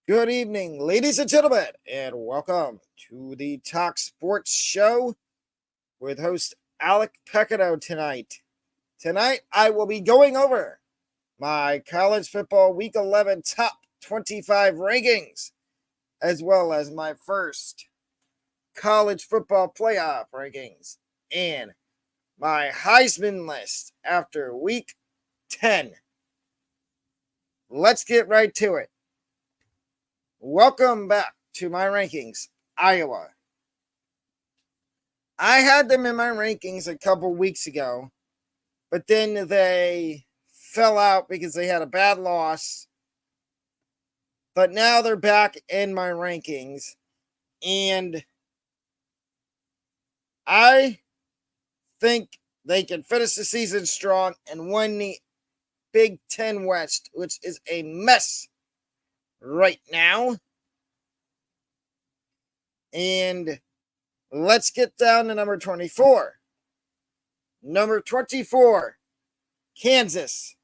Good evening, ladies and gentlemen, and welcome to the Talk Sports Show with host Alec Pequignot tonight. Tonight, I will be going over my college football Week 11 top 25 rankings, as well as my first college football playoff rankings and my Heisman list after Week 10. Let's get right to it. Welcome back to my rankings, Iowa. I had them in my rankings a couple weeks ago, but then they fell out because they had a bad loss. But now they're back in my rankings, and I think they can finish the season strong and win the Big Ten West, which is a mess right now. And let's get down to number 24. Number 24, Kansas.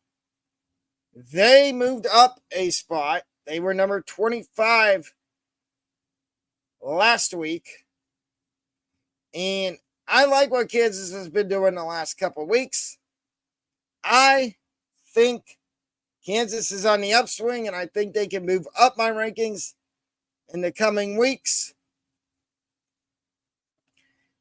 They moved up a spot. They were number 25 last week. And I like what Kansas has been doing the last couple weeks. I think Kansas is on the upswing, and I think they can move up my rankings in the coming weeks.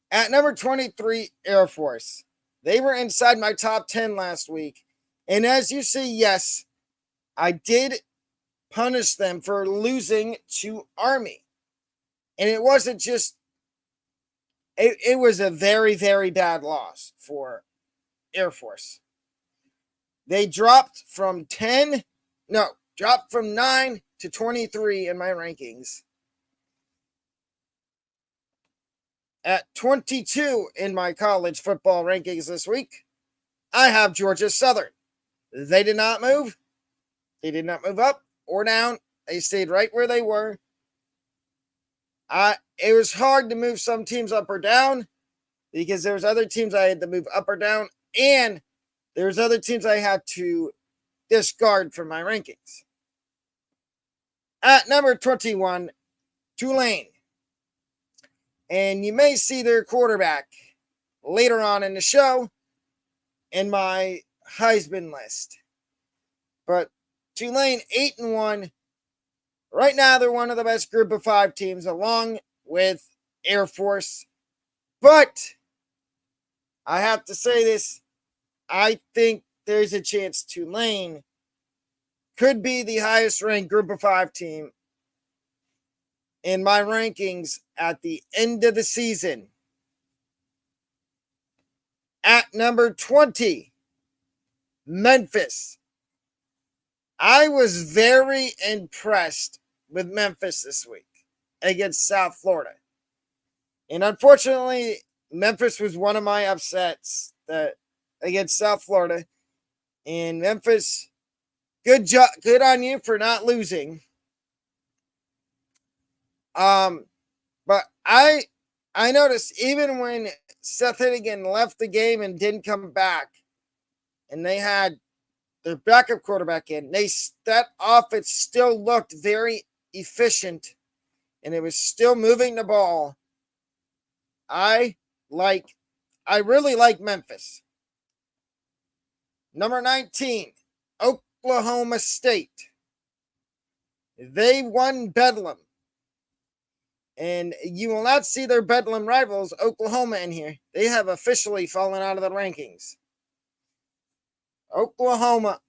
At number 23, Air Force. They were inside my top 10 last week. And as you see, yes, I did punish them for losing to Army. And it wasn't just, it was a very, very bad loss for Air Force. They dropped from 9 to 23 in my rankings. At 22 in my college football rankings this week, I have Georgia Southern. They did not move. They did not move up or down. They stayed right where they were. It was hard to move some teams up or down because there was other teams I had to move up or down, and there was other teams I had to discard from my rankings. At number 21, Tulane. And you may see their quarterback later on in the show in my Heisman list. But Tulane 8-1. Right now, they're one of the best group of 5 teams, along with Air Force. But I have to say this. I think there's a chance Tulane could be the highest ranked group of 5 team in my rankings at the end of the season. At number 20, Memphis. I was very impressed with Memphis this week against South Florida. And unfortunately, Memphis was one of my upsets against South Florida. And Memphis, good on you for not losing. But I noticed even when Seth Hennigan left the game and didn't come back, and they had their backup quarterback in, that offense still looked very efficient, and it was still moving the ball. I really like Memphis. Number 19, Oklahoma State. They won Bedlam. And you will not see their Bedlam rivals, Oklahoma, in here. They have officially fallen out of the rankings. Oklahoma.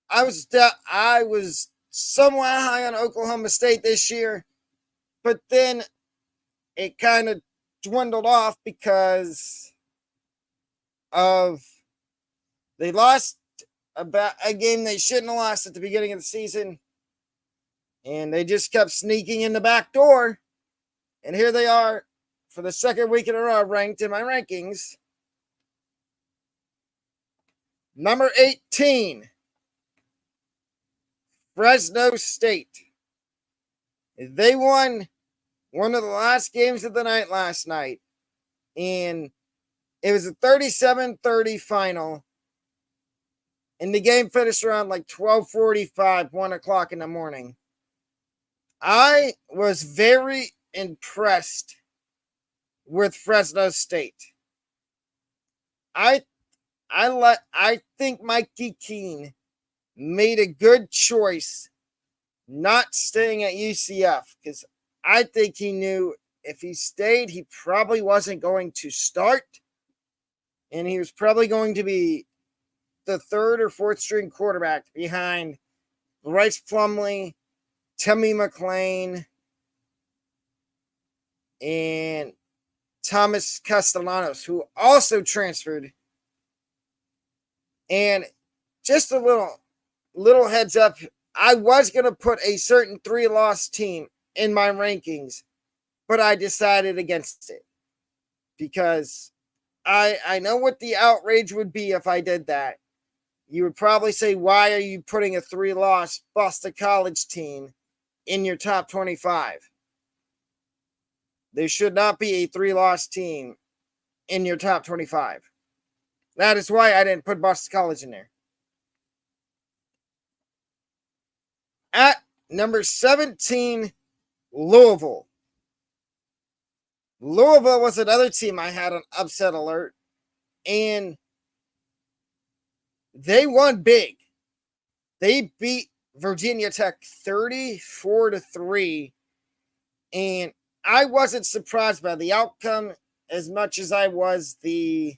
I was somewhat high on Oklahoma State this year, but then it kind of dwindled off because of they lost a game they shouldn't have lost at the beginning of the season, and they just kept sneaking in the back door. And here they are for the second week in a row ranked in my rankings. Number 18, Fresno State. They won one of the last games of the night last night. And it was a 37-30 final. And the game finished around like 12:45, 1 o'clock in the morning. I was very impressed with Fresno State. I I think Mikey Keene made a good choice not staying at UCF because I think he knew if he stayed, he probably wasn't going to start, and he was probably going to be the third or fourth string quarterback behind Bryce Plumlee, Timmy McClain, and Thomas Castellanos, who also transferred. And just a little heads up, I was going to put a certain 3-loss team in my rankings, but I decided against it because I know what the outrage would be if I did that. You would probably say, why are you putting a 3-loss Boston College team in your top 25? There should not be a 3-loss team in your top 25. That is why I didn't put Boston College in there. At number 17, Louisville. Louisville was another team I had an upset alert, and they won big. They beat Virginia Tech 34-3, and I wasn't surprised by the outcome as much as I was the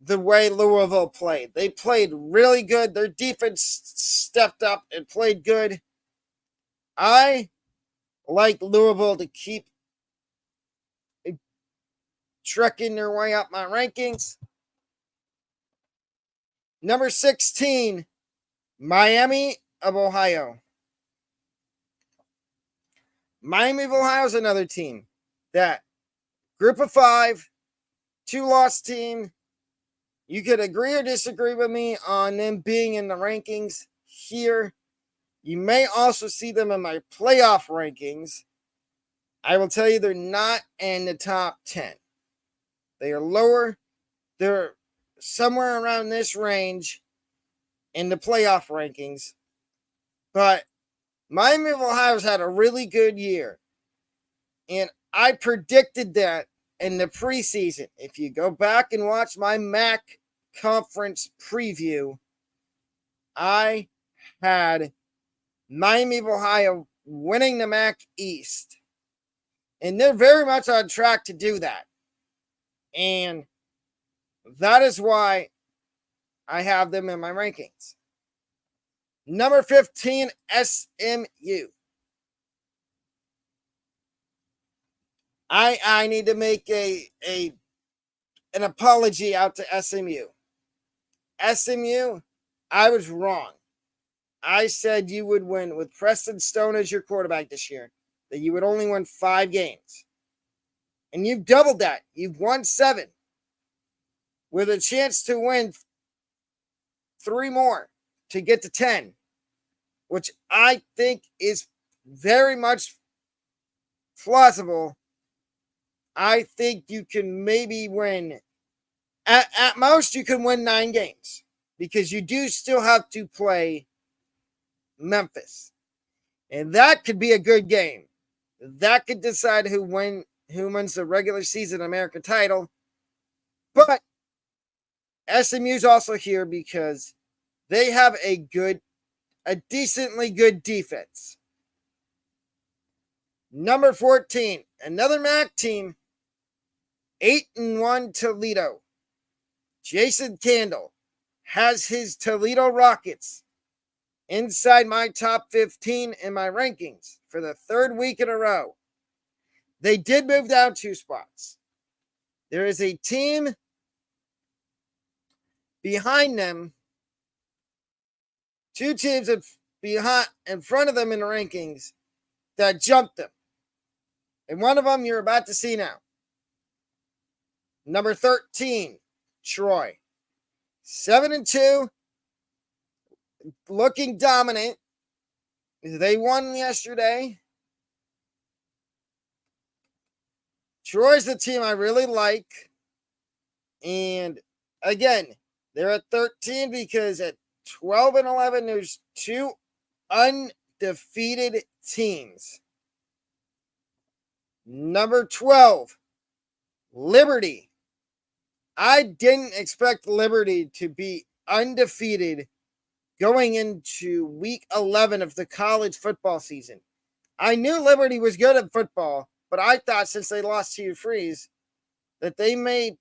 way Louisville played. They played really good. Their defense stepped up and played good. I like Louisville to keep trekking their way up my rankings. Number 16, Miami of Ohio. Miami of Ohio is another team that group of 5, 2-loss team. You could agree or disagree with me on them being in the rankings here. You may also see them in my playoff rankings. I will tell you they're not in the top 10. They are lower. They're somewhere around this range in the playoff rankings. But Miami of Ohio's had a really good year. And I predicted that in the preseason. If you go back and watch my MAC conference preview, I had Miami of Ohio winning the MAC East. And they're very much on track to do that. And that is why I have them in my rankings. Number 15, SMU. I need to make an apology out to SMU. SMU, I was wrong. I said you would win with Preston Stone as your quarterback this year, that you would only win 5 games. And you've doubled that. You've won 7 with a chance to win 3 more to get to 10, which I think is very much plausible. I think you can maybe win, at most, you can win 9 games because you do still have to play Memphis. And that could be a good game. That could decide who wins the regular season American title. But SMU's also here because they have a decently good defense. Number 14, another MAC team, 8-1 Toledo. Jason Candle has his Toledo Rockets inside my top 15 in my rankings for the 3rd week in a row. They did move down 2 spots. There is a team behind them, 2 teams in front of them in the rankings that jumped them. And one of them you're about to see now. Number 13, Troy. 7-2, looking dominant. They won yesterday. Troy's the team I really like. And again, they're at 13 because at 12-11, there's 2 undefeated teams. Number 12, Liberty. I didn't expect Liberty to be undefeated going into week 11 of the college football season. I knew Liberty was good at football, but I thought since they lost to Freeze that they may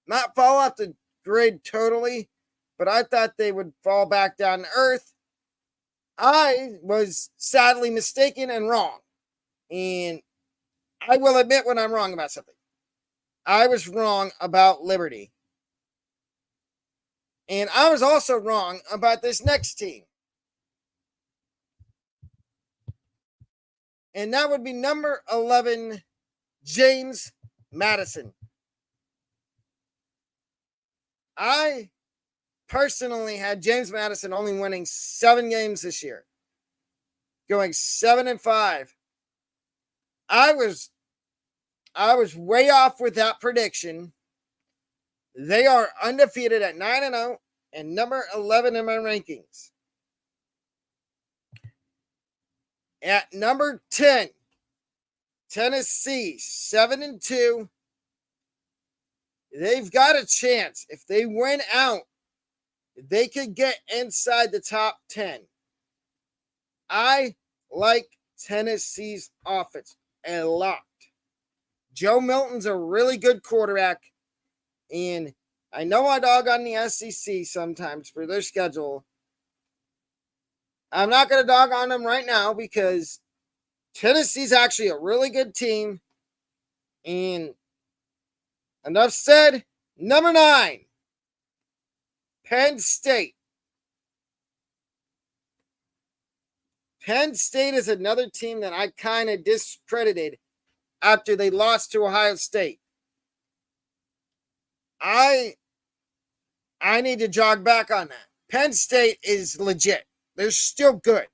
not fall off the grid totally, but I thought they would fall back down to earth. I was sadly mistaken and wrong. And I will admit when I'm wrong about something. I was wrong about Liberty. And I was also wrong about this next team. And that would be number 11, James Madison. I personally had James Madison only winning 7 games this year, going 7-5. I was way off with that prediction. They are undefeated at 9-0 and number 11 in my rankings. At number 10, Tennessee, 7-2. They've got a chance. If they win out, they could get inside the top 10. I like Tennessee's offense a lot. Joe Milton's a really good quarterback, and I know I dog on the SEC sometimes for their schedule. I'm not going to dog on them right now because Tennessee's actually a really good team. And enough said. Number 9, Penn State. Penn State is another team that I kind of discredited after they lost to Ohio State. I need to jog back on that. Penn State is legit. They're still good,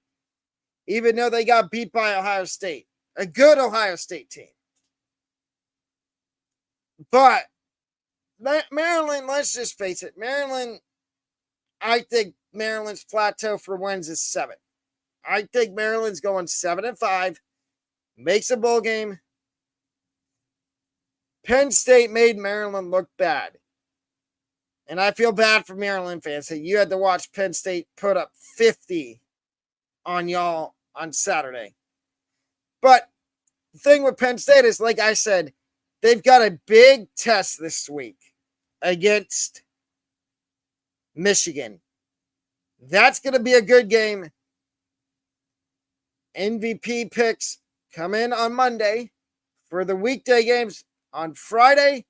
even though they got beat by Ohio State. A good Ohio State team. But Maryland, let's just face it. Maryland, I think Maryland's plateau for wins is 7. I think Maryland's going 7-5, makes a bowl game. Penn State made Maryland look bad. And I feel bad for Maryland fans that you had to watch Penn State put up 50 on y'all on Saturday. But the thing with Penn State is, like I said, they've got a big test this week against Michigan. That's going to be a good game. MVP picks come in on Monday for the weekday games on Friday,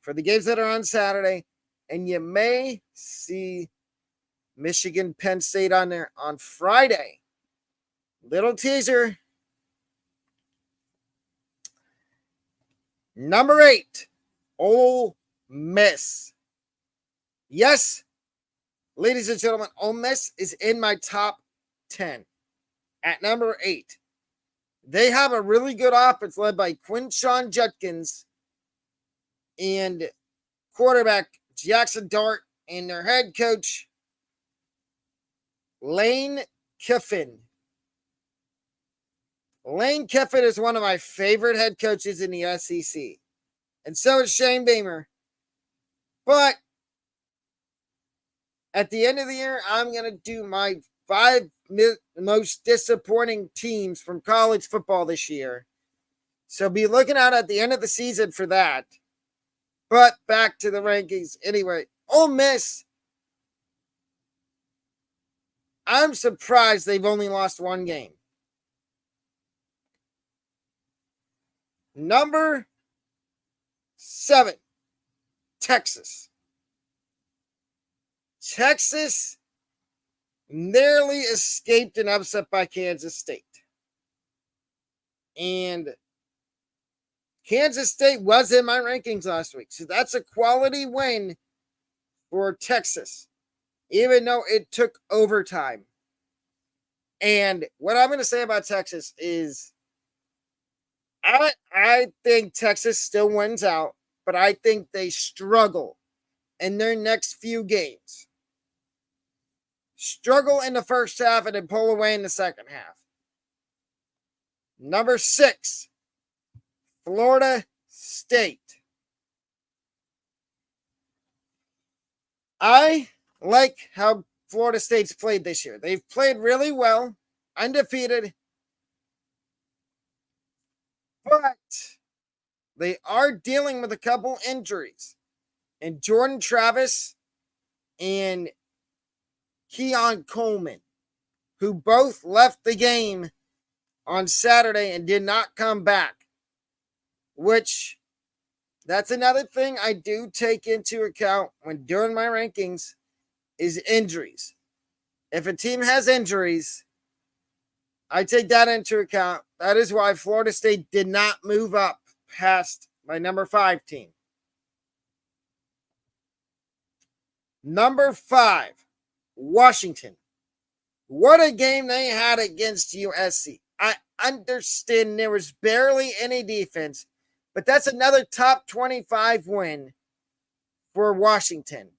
for the games that are on Saturday. And you may see Michigan Penn State on there on Friday. Little teaser. Number 8, Ole Miss. Yes, ladies and gentlemen, Ole Miss is in my top 10. At number 8, they have a really good offense led by Quinshon Judkins and quarterback Jackson Dart and their head coach Lane Kiffin. Lane Kiffin is one of my favorite head coaches in the SEC. And so is Shane Beamer. But at the end of the year, I'm going to do my 5 most disappointing teams from college football this year. So be looking out at the end of the season for that. But back to the rankings. Anyway, Ole Miss, I'm surprised they've only lost 1 game. Number 7, Texas. Texas narrowly escaped an upset by Kansas State. And Kansas State was in my rankings last week. So that's a quality win for Texas, even though it took overtime. And what I'm going to say about Texas is I think Texas still wins out, but I think they struggle in their next few games. struggle in the first half and then pull away in the second half. Number 6, Florida State. I like how Florida State's played this year. They've played really well, undefeated, but they are dealing with a couple injuries. And Jordan Travis and Keon Coleman, who both left the game on Saturday and did not come back, which that's another thing I do take into account when doing my rankings is injuries. If a team has injuries, I take that into account. That is why Florida State did not move up past my number 5 team. Number 5, Washington. What a game they had against USC. I understand there was barely any defense, but that's another top 25 win for Washington.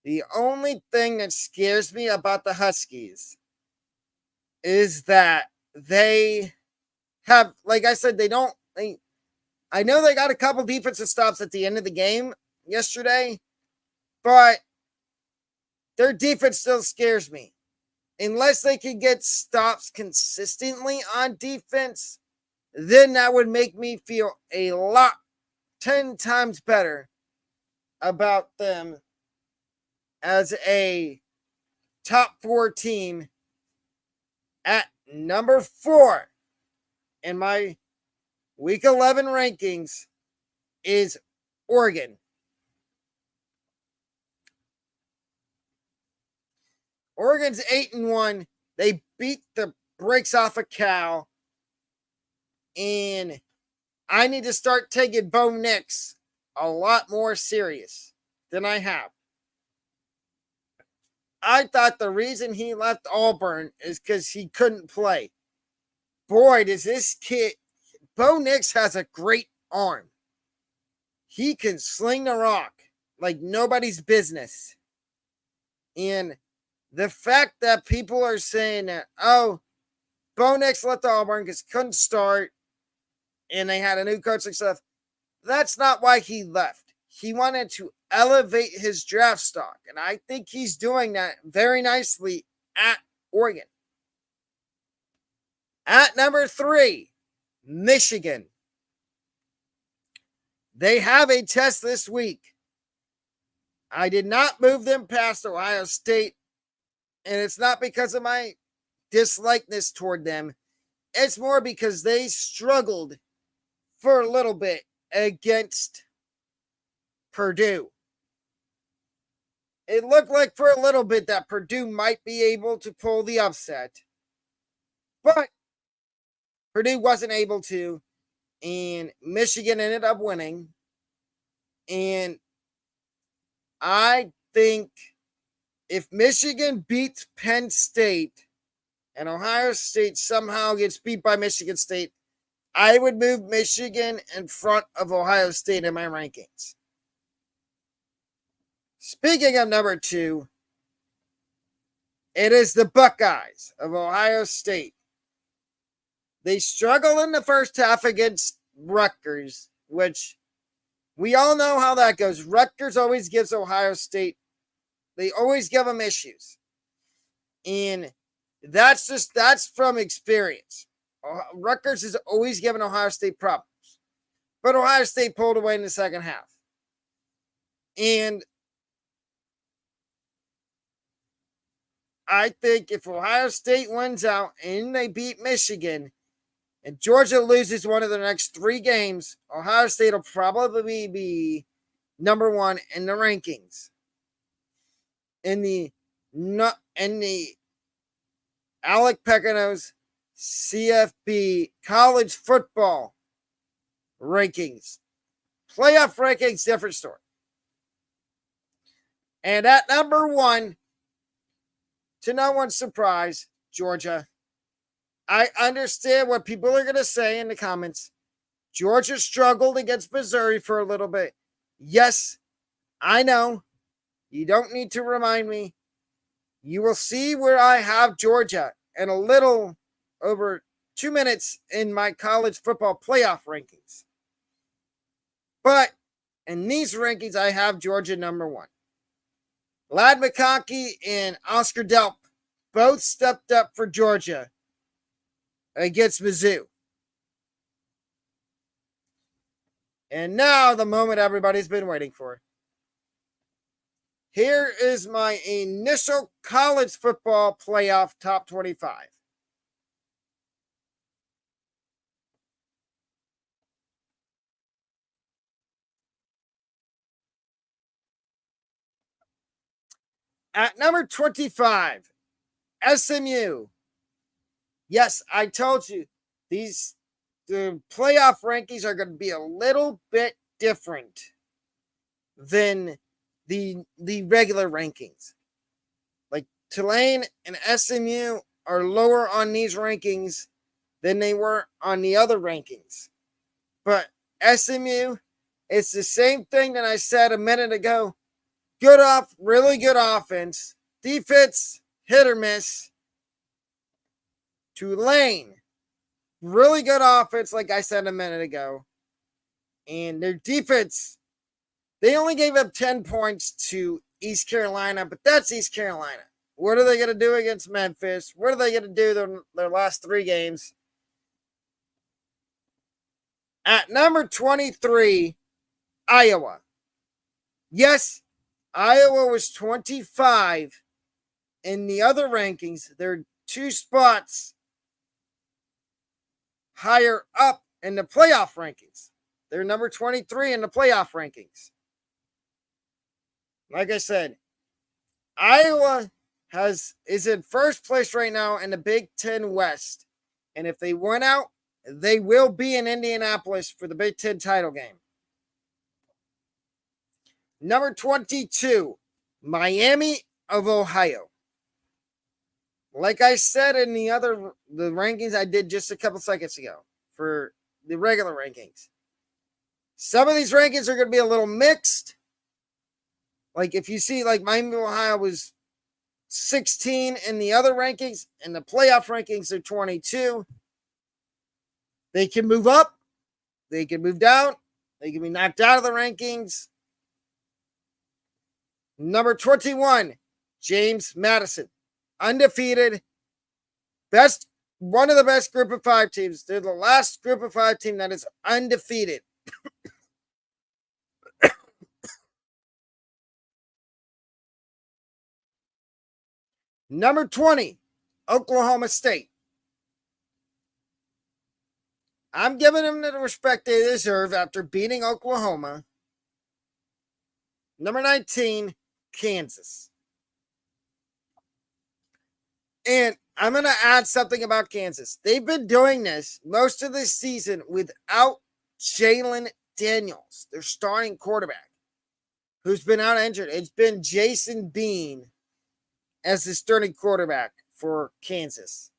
The only thing that scares me about the Huskies is that they have, like I said, I know they got a couple defensive stops at the end of the game yesterday, but their defense still scares me. Unless they can get stops consistently on defense, then that would make me feel 10 times better about them as a top 4 team. At number 4 in my Week 11 rankings is Oregon. Oregon's 8-1. They beat the brakes off of Cal. And I need to start taking Bo Nix a lot more serious than I have. I thought the reason he left Auburn is because he couldn't play. Boy, does this kid, Bo Nix has a great arm. He can sling the rock like nobody's business. And the fact that people are saying that, oh, Bo Nix left Auburn because he couldn't start and they had a new coach and stuff, that's not why he left. He wanted to elevate his draft stock, and I think he's doing that very nicely at Oregon. At number 3, Michigan. They have a test this week. I did not move them past Ohio State, and it's not because of my dislikeness toward them. It's more because they struggled for a little bit against Purdue. It looked like for a little bit that Purdue might be able to pull the upset, but Purdue wasn't able to, and Michigan ended up winning. And I think if Michigan beats Penn State and Ohio State somehow gets beat by Michigan State, I would move Michigan in front of Ohio State in my rankings. Speaking of number 2, it is the Buckeyes of Ohio State. They struggle in the first half against Rutgers, which we all know how that goes. Rutgers always gives Ohio State, they always give them issues. And that's from experience. Rutgers has always given Ohio State problems. But Ohio State pulled away in the second half. And I think if Ohio State wins out and they beat Michigan and Georgia loses one of the next 3 games, Ohio State will probably be number 1 in the rankings. In the Alec Pequignot's CFB college football rankings. Playoff rankings, different story. And at number 1, to no one's surprise, Georgia. I understand what people are going to say in the comments. Georgia struggled against Missouri for a little bit. Yes, I know. You don't need to remind me. you will see where I have Georgia in a little over 2 minutes in my college football playoff rankings. But in these rankings, I have Georgia number 1. Ladd McConkey and Oscar Delp both stepped up for Georgia against Mizzou. And now the moment everybody's been waiting for. Here is my initial college football playoff top 25. At number 25, SMU. Yes, I told you the playoff rankings are going to be a little bit different than the regular rankings. Like Tulane and SMU are lower on these rankings than they were on the other rankings. But SMU, it's the same thing that I said a minute ago. Really good offense. Defense, hit or miss. Tulane, really good offense, like I said a minute ago. And their defense, they only gave up 10 points to East Carolina, but that's East Carolina. What are they going to do against Memphis? What are they going to do their last 3 games? At number 23, Iowa. Yes, Iowa was 25 in the other rankings. They're 2 spots higher up in the playoff rankings. They're number 23 in the playoff rankings. Like I said, Iowa is in first place right now in the Big Ten West. And if they win out, they will be in Indianapolis for the Big Ten title game. Number 22, Miami of Ohio. Like I said in the rankings I did just a couple seconds ago for the regular rankings, some of these rankings are going to be a little mixed. Like if you see, like Miami of Ohio was 16 in the other rankings, and the playoff rankings are 22. They can move up, they can move down, they can be knocked out of the rankings. Number 21, James Madison. Undefeated. One of the best group of 5 teams. They're the last group of 5 team that is undefeated. Number 20, Oklahoma State. I'm giving them the respect they deserve after beating Oklahoma. Number 19, Kansas. And I'm going to add something about Kansas. They've been doing this most of this season without Jalen Daniels, their starting quarterback, who's been out injured. It's been Jason Bean as the starting quarterback for Kansas.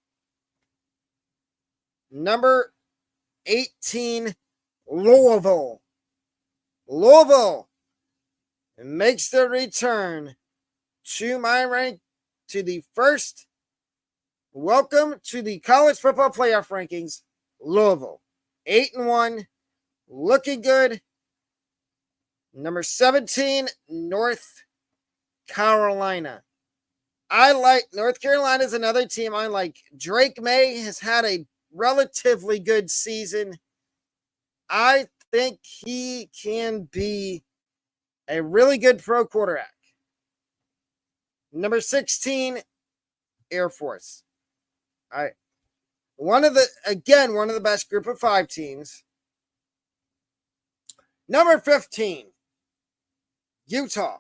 Number 18, Louisville. Louisville makes their return to my rank, to the first. Welcome to the college football playoff rankings. Louisville, 8-1, looking good. Number 17, North Carolina. I like North Carolina is another team I like. Drake May has had a relatively good season. I think he can be a really good pro quarterback. Number 16, Air Force. One of the best group of 5 teams. Number 15, Utah.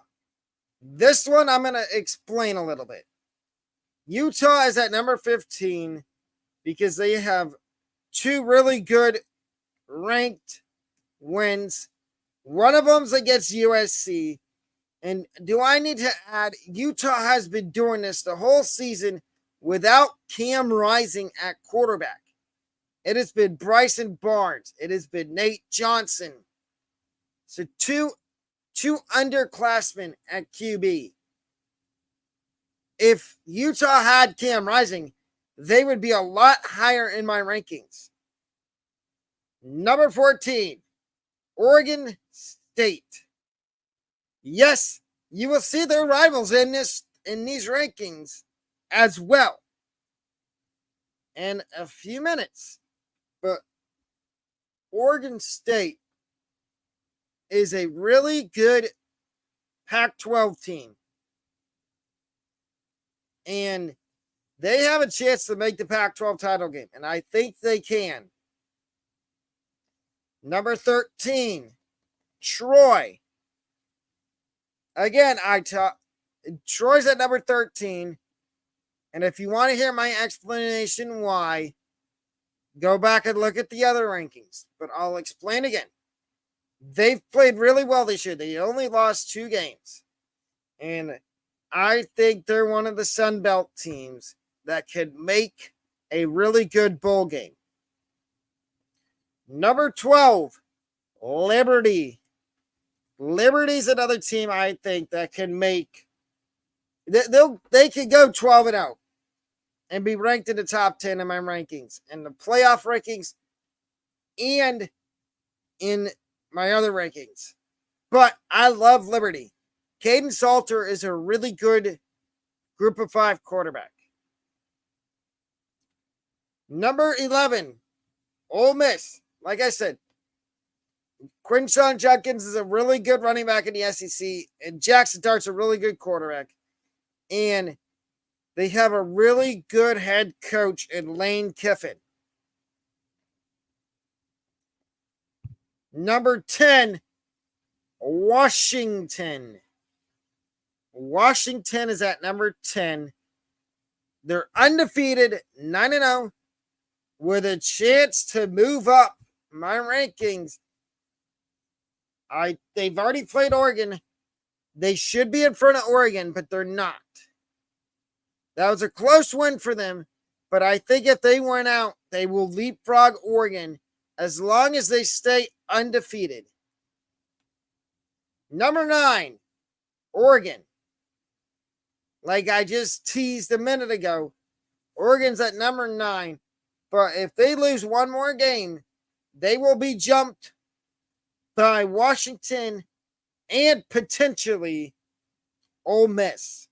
This one I'm going to explain a little bit. Utah is at number 15 because they have 2 really good ranked wins. One of them's against USC. And do I need to add, Utah has been doing this the whole season without Cam Rising at quarterback. It has been Bryson Barnes. It has been Nate Johnson. So two underclassmen at QB. if Utah had Cam Rising, they would be a lot higher in my rankings. Number 14, Oregon State. Yes, you will see their rivals in these rankings as well in a few minutes. But Oregon State is a really good Pac-12 team. And they have a chance to make the Pac-12 title game. And I think they can. Number 13, Troy. Again, Troy's at number 13. And if you want to hear my explanation why, go back and look at the other rankings. But I'll explain again. They've played really well this year. They only lost 2 games. And I think they're one of the Sun Belt teams that could make a really good bowl game. Number 12, Liberty. Liberty's another team I think that can make they can go 12-0 and be ranked in the top 10 in my rankings, in the playoff rankings, and in my other rankings. But I love Liberty. Caden Salter is a really good group of 5 quarterback. Number 11, Ole Miss. Like I said, Quinshawn Judkins is a really good running back in the SEC, and Jackson Dart's a really good quarterback. And they have a really good head coach in Lane Kiffin. Number 10, Washington. Washington is at number 10. They're undefeated, 9-0, with a chance to move up my rankings. They've already played Oregon. They should be in front of Oregon, but they're not. That was a close win for them, but I think if they win out, they will leapfrog Oregon as long as they stay undefeated. Number 9, Oregon. Like I just teased a minute ago, Oregon's at number 9, but if they lose one more game, they will be jumped by Washington and potentially Ole Miss.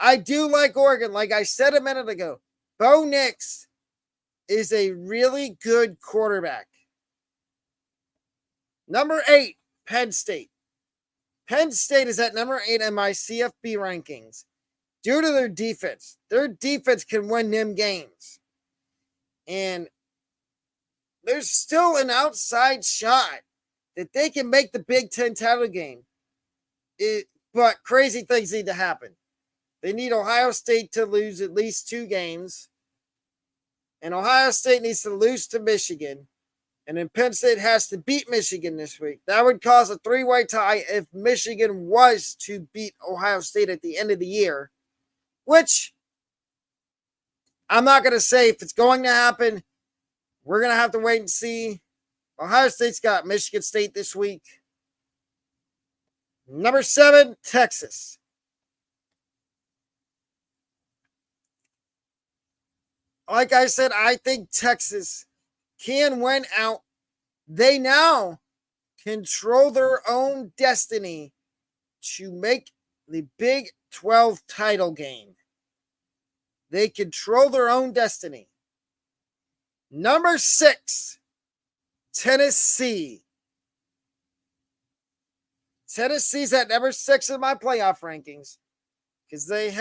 I do like Oregon. Like I said a minute ago, Bo Nix is a really good quarterback. Number 8, Penn State. Penn State is at number 8 in my CFB rankings due to their defense. Their defense can win them games. And there's still an outside shot that they can make the Big Ten title game. But crazy things need to happen. They need Ohio State to lose at least 2 games. And Ohio State needs to lose to Michigan. And then Penn State has to beat Michigan this week. That would cause a 3-way tie if Michigan was to beat Ohio State at the end of the year. Which I'm not going to say if it's going to happen. We're going to have to wait and see. Ohio State's got Michigan State this week. Number 7, Texas. Like I said, I think Texas can win out. They now control their own destiny to make the Big 12 title game. They control their own destiny. Number 6, Tennessee. Tennessee's at number 6 in my playoff rankings because they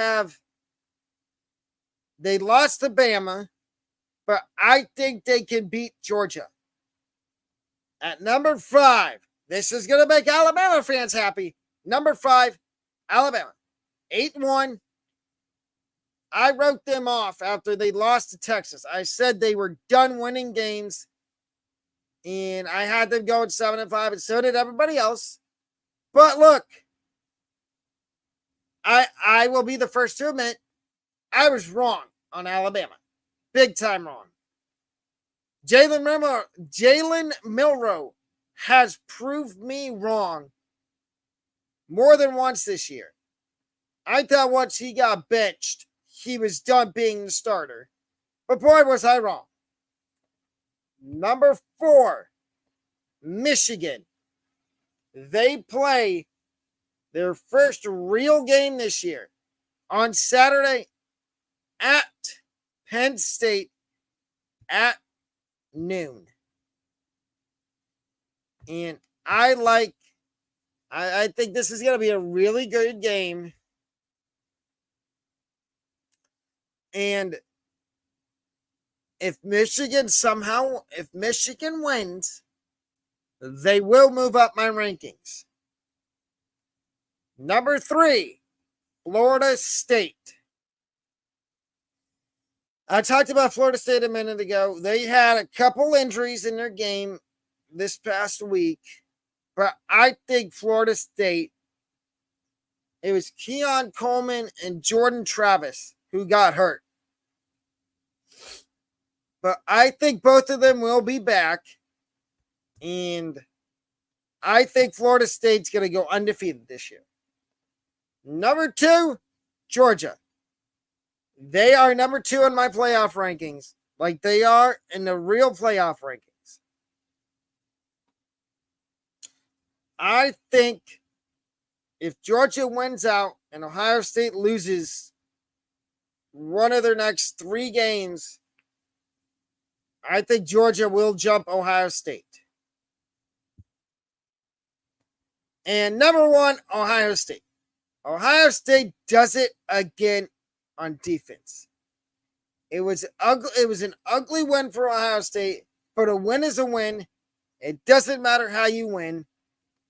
lost to Bama, but I think they can beat Georgia. At number 5, this is going to make Alabama fans happy. Number 5, Alabama. 8-1. I wrote them off after they lost to Texas. I said they were done winning games, and I had them going 7-5, and so did everybody else. But look, I will be the first to admit I was wrong on Alabama. Big time wrong. Jalen Milroe has proved me wrong more than once this year. I thought once he got benched, he was done being the starter. But boy, was I wrong. Number 4, Michigan. They play their first real game this year on Saturday at Penn State at noon. And I think this is going to be a really good game. And if Michigan wins, they will move up my rankings. Number 3, Florida State. I talked about Florida State a minute ago. They had a couple injuries in their game this past week, but I think Florida State, it was Keon Coleman and Jordan Travis who got hurt. But I think both of them will be back, and I think Florida State's going to go undefeated this year. Number 2, Georgia. They are number 2 in my playoff rankings, like they are in the real playoff rankings. I think if Georgia wins out and Ohio State loses one of their next 3 games, I think Georgia will jump Ohio State. And number 1, Ohio State. Ohio State does it again on defense. It was ugly. It was an ugly win for Ohio State, but a win is a win. It doesn't matter how you win.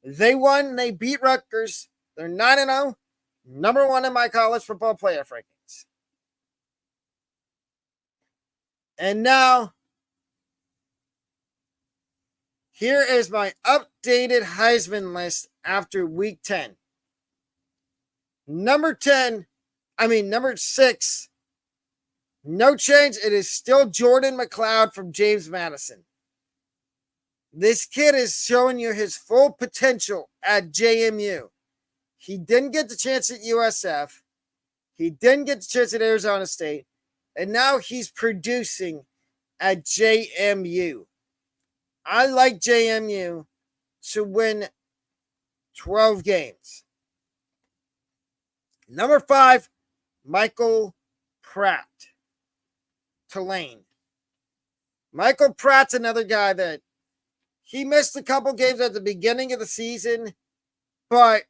They won. They beat Rutgers. They're 9-0, number 1 in my college football playoff rankings. And now, here is my updated Heisman list after week 10. Number 6, no change. It is still Jordan McLeod from James Madison. This kid is showing you his full potential at JMU. He didn't get the chance at USF. He didn't get the chance at Arizona State. And now he's producing at JMU. I like JMU to win 12 games. Number 5, Michael Pratt, Tulane. Michael Pratt's another guy that he missed a couple games at the beginning of the season, but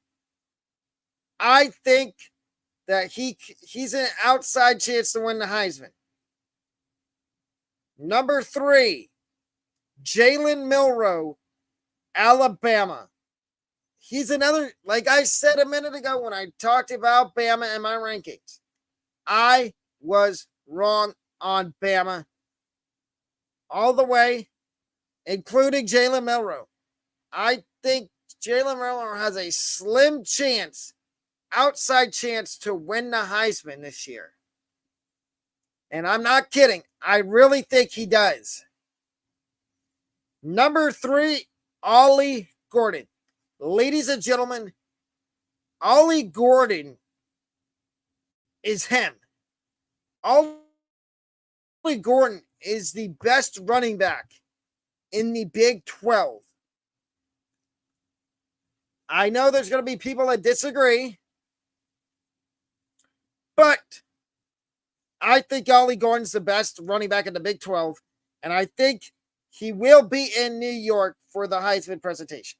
I think that he's an outside chance to win the Heisman. Number 3, Jalen Milroe, Alabama. He's another, like I said a minute ago when I talked about Bama and my rankings. I was wrong on Bama all the way, including Jalen Milroe. I think Jalen Milroe has a slim chance, outside chance to win the Heisman this year. And I'm not kidding. I really think he does. Number 3, Ollie Gordon. Ladies and gentlemen, Ollie Gordon is him. Ollie Gordon is the best running back in the Big 12. I know there's going to be people that disagree, but I think Ollie Gordon's the best running back in the Big 12, and I think he will be in New York for the Heisman presentation.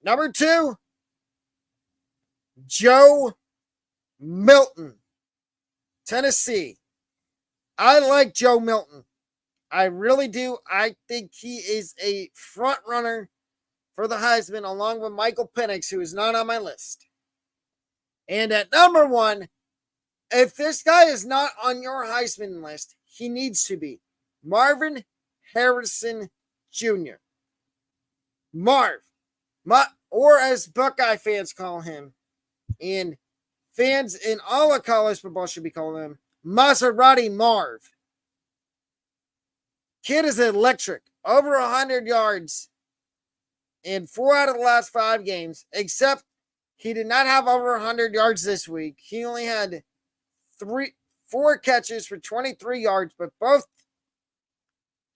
Number 2, Joe Milton, Tennessee. I like Joe Milton. I really do. I think he is a front runner for the Heisman, along with Michael Penix, who is not on my list. And at number 1, if this guy is not on your Heisman list, he needs to be Marvin Harrison Jr. Or as Buckeye fans call him, and fans in all of college football should be calling him, Maserati Marv. Kid is electric. Over 100 yards in 4 out of the last 5 games, except He did not have over 100 yards this week. He only had 4 catches for 23 yards, but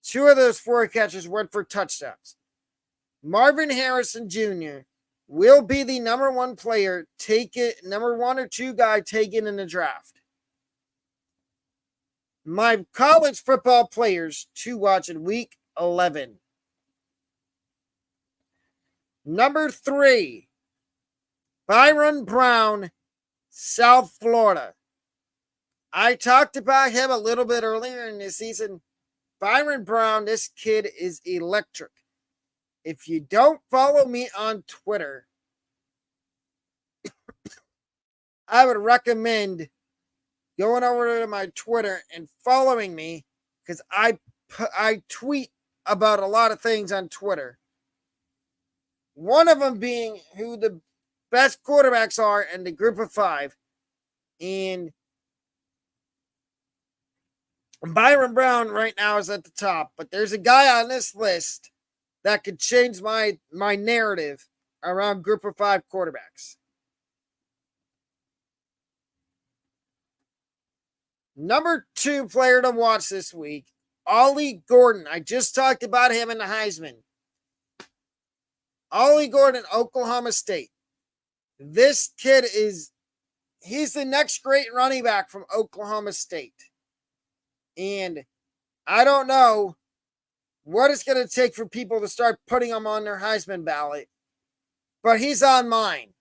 two of those 4 catches went for touchdowns. Marvin Harrison Jr. will be the number 1 player number 1 or 2 guy taken in the draft. My college football players to watch in week 11. Number 3, Byron Brown, South Florida. I talked about him a little bit earlier in the season. Byron Brown, this kid is electric. If you don't follow me on Twitter, I would recommend going over to my Twitter and following me, because I tweet about a lot of things on Twitter. One of them being who the best quarterbacks are in the group of 5. And Byron Brown right now is at the top. But there's a guy on this list that could change my narrative around group of 5 quarterbacks. Number 2 player to watch this week, Ollie Gordon. I just talked about him in the Heisman. Ollie Gordon, Oklahoma State. This kid he's the next great running back from Oklahoma State. And I don't know what it's going to take for people to start putting him on their Heisman ballot, but he's on mine.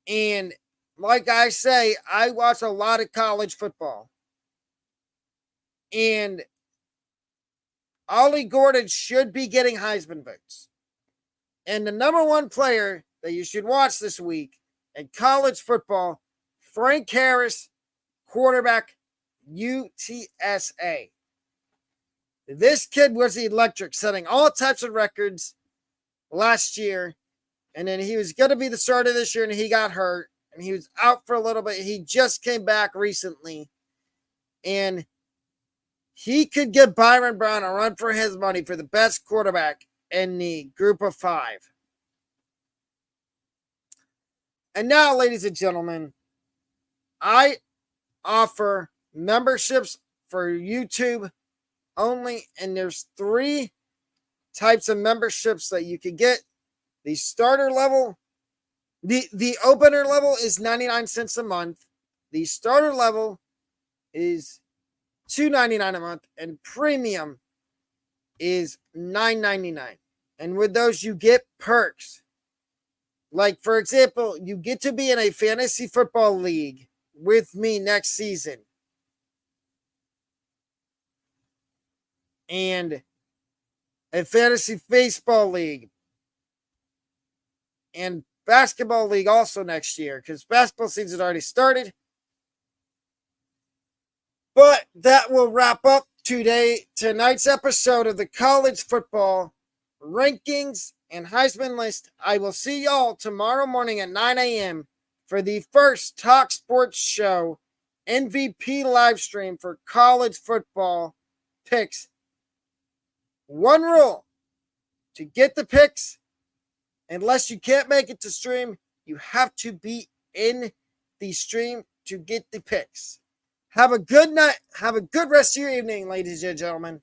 And like I say, I watch a lot of college football. And Ollie Gordon should be getting Heisman votes. And the number 1 player that you should watch this week in college football, Frank Harris, quarterback, UTSA. This kid was electric, setting all types of records last year. And then he was going to be the starter this year, and he got hurt. And he was out for a little bit. He just came back recently. And he could give Byron Brown a run for his money for the best quarterback in the group of 5. And now, ladies and gentlemen, I offer memberships for YouTube only, and there's 3 types of memberships that you can get. The starter level, the opener level is 99 cents a month. The starter level is $2.99 a month, and premium is $9.99. And with those, you get perks. Like, for example, you get to be in a fantasy football league with me next season. And a fantasy baseball league. And basketball league also next year, because basketball season already started. But that will wrap up tonight's episode of the college football rankings and Heisman list. I will see y'all tomorrow morning at 9 a.m. for the first Talk Sports Show MVP live stream for college football picks. One rule: to get the picks, unless you can't make it to stream, you have to be in the stream to get the picks. Have a good night. Have a good rest of your evening, ladies and gentlemen.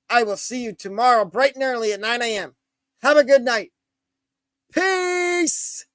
I will see you tomorrow bright and early at 9 a.m. Have a good night. Peace.